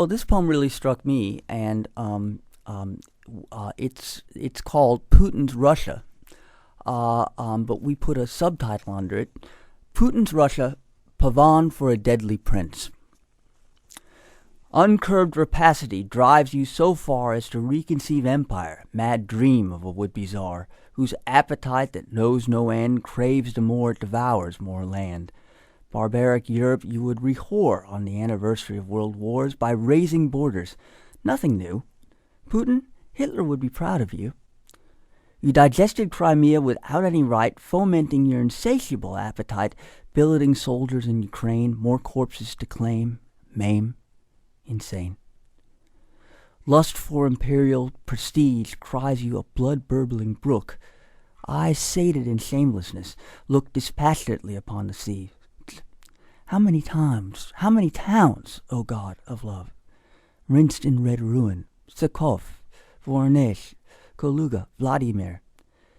Well, this poem really struck me, and it's called Putin's Russia, but we put a subtitle under it: Putin's Russia, Pavan for a Deadly Prince. Uncurbed rapacity drives you so far as to reconceive empire, mad dream of a would-be czar, whose appetite that knows no end craves the more it devours more land. Barbaric Europe you would re-whore on the anniversary of world wars by raising borders. Nothing new. Putin, Hitler would be proud of you. You digested Crimea without any right, fomenting your insatiable appetite, billeting soldiers in Ukraine, more corpses to claim, maim. Insane. Lust for imperial prestige cries you a blood-burbling brook. Eyes sated in shamelessness look dispassionately upon the sea. How many towns, O God of love, rinsed in red ruin, Sakov, Voronezh, Kaluga, Vladimir,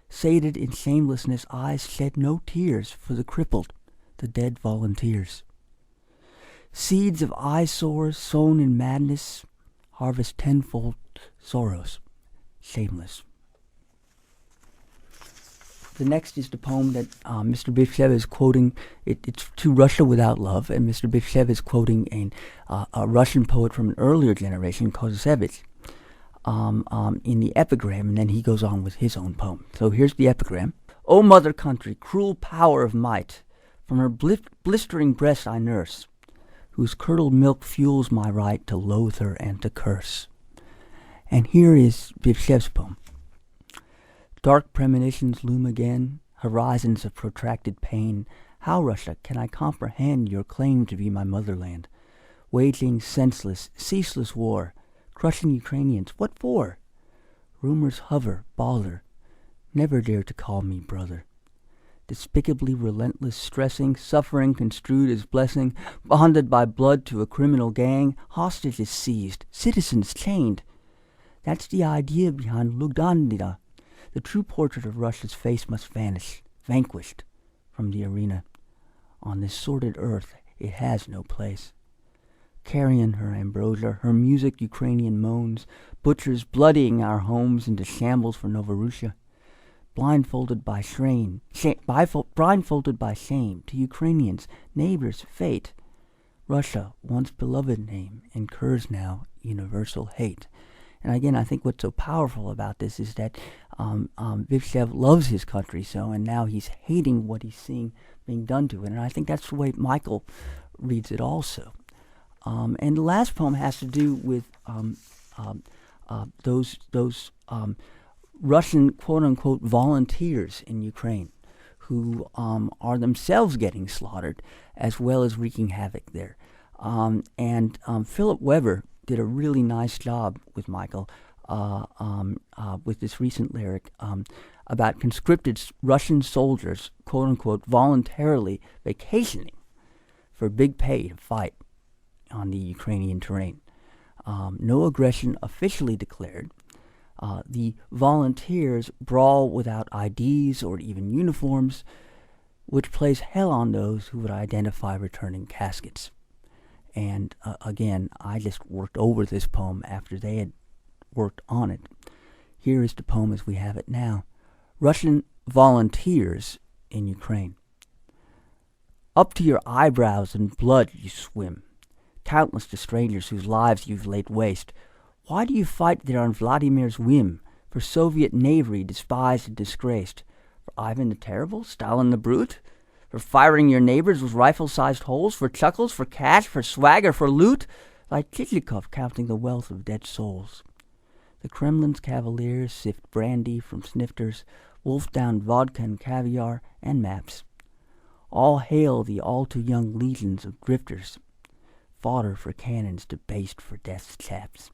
sated in shamelessness, eyes shed no tears for the crippled, the dead volunteers. Seeds of eyesores sown in madness harvest tenfold sorrows, shameless. The next is the poem that Mr. BÜVŠEVA is quoting. It's To Russia Without Love, and Mr. BÜVŠEVA is quoting a Russian poet from an earlier generation, Kozasevich, in the epigram, and then he goes on with his own poem. So here's the epigram. O mother country, cruel power of might, from her blistering breast I nurse, whose curdled milk fuels my right to loathe her and to curse. And here is BÜVŠEVA's poem. Dark premonitions loom again, horizons of protracted pain. How, Russia, can I comprehend your claim to be my motherland? Waging senseless, ceaseless war, crushing Ukrainians, what for? Rumors hover, bother, never dare to call me brother. Despicably relentless stressing, suffering construed as blessing, bonded by blood to a criminal gang, hostages seized, citizens chained. That's the idea behind Lugandina. The true portrait of Russia's face must vanish, vanquished from the arena. On this sordid earth it has no place. Carrion her ambrosia, her music Ukrainian moans, butchers bloodying our homes into shambles for Novorussia. Blindfolded by shame to Ukrainians, neighbors, fate. Russia, once beloved name, incurs now universal hate. And again, I think what's so powerful about this is that BÜVŠEVA loves his country so, and now he's hating what he's seeing being done to it. And I think that's the way Michael reads it also. And the last poem has to do with those Russian quote-unquote volunteers in Ukraine who are themselves getting slaughtered as well as wreaking havoc there. And Philip Weber did a really nice job with Michael with this recent lyric about conscripted Russian soldiers, quote-unquote, voluntarily vacationing for big pay to fight on the Ukrainian terrain. No aggression officially declared. The volunteers brawl without IDs or even uniforms, which plays hell on those who would identify returning caskets. And again, I just worked over this poem after they had worked on it. Here is the poem as we have it now. Russian volunteers in Ukraine. Up to your eyebrows in blood you swim, countless the strangers whose lives you've laid waste. Why do you fight there on Vladimir's whim, for Soviet knavery despised and disgraced? For Ivan the Terrible, Stalin the Brute? For firing your neighbors with rifle-sized holes, for chuckles, for cash, for swagger, for loot, like Chichikov counting the wealth of dead souls. The Kremlin's cavaliers sift brandy from snifters, wolf down vodka and caviar and maps. All hail the all-too-young legions of drifters, fodder for cannons debased for death's chaps.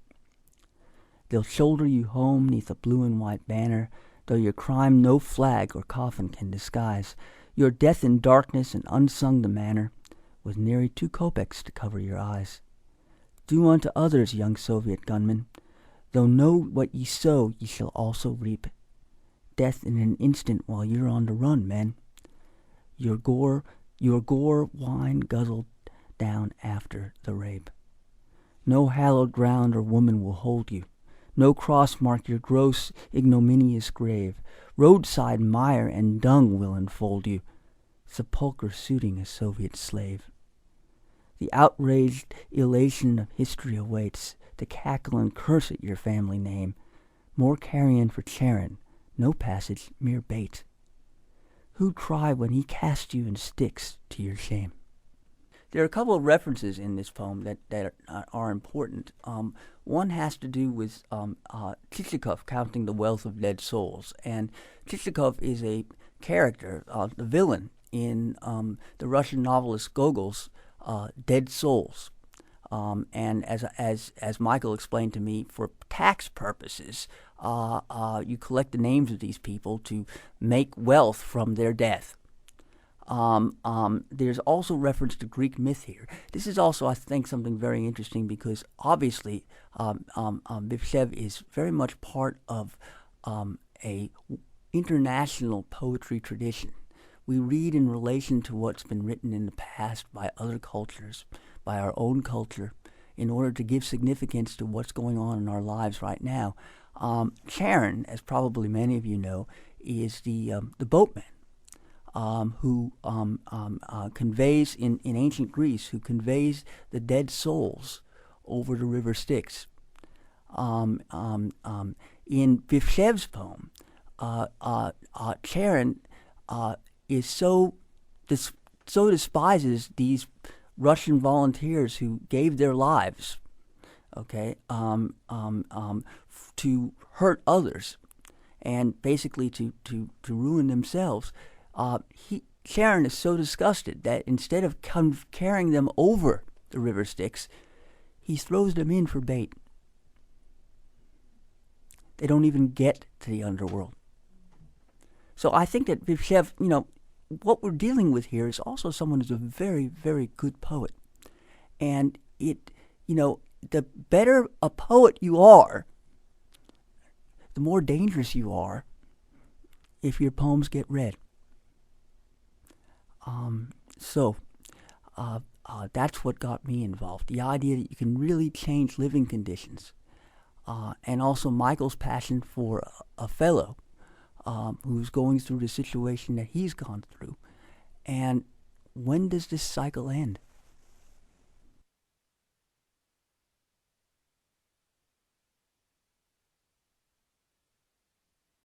They'll shoulder you home neath a blue and white banner, though your crime no flag or coffin can disguise. Your death in darkness and unsung the manner, with nary 2 kopecks to cover your eyes. Do unto others, young Soviet gunmen, though know what ye sow ye shall also reap. Death in an instant while you're on the run, men. Your gore wine guzzled down after the rape. No hallowed ground or woman will hold you. No cross mark your gross, ignominious grave. Roadside mire and dung will enfold you, sepulchre suiting a Soviet slave. The outraged elation of history awaits to cackle and curse at your family name. More carrion for Charon, no passage, mere bait. Who'd cry when he cast you in sticks to your shame? There are a couple of references in this poem that are important. One has to do with Chichikov counting the wealth of dead souls. And Chichikov is a character, the villain, in the Russian novelist Gogol's Dead Souls. And as Michael explained to me, for tax purposes, you collect the names of these people to make wealth from their death. There's also reference to Greek myth here. This is also, I think, something very interesting because obviously BÜVŠEV is very much part of a international poetry tradition. We read in relation to what's been written in the past by other cultures, by our own culture, in order to give significance to what's going on in our lives right now. Charon, as probably many of you know, is the boatman. Who conveys, in ancient Greece, who conveys the dead souls over the river Styx. In BÜVŠEV's poem, Charon is so despises these Russian volunteers who gave their lives, to hurt others, and basically to ruin themselves. Charon is so disgusted that instead of carrying them over the river Styx, he throws them in for bait. They don't even get to the underworld. So I think that BÜVŠEV, what we're dealing with here is also someone who's a very, very good poet. And the better a poet you are, the more dangerous you are if your poems get read. That's what got me involved. The idea that you can really change living conditions. And also Michael's passion for a fellow who's going through the situation that he's gone through. And when does this cycle end?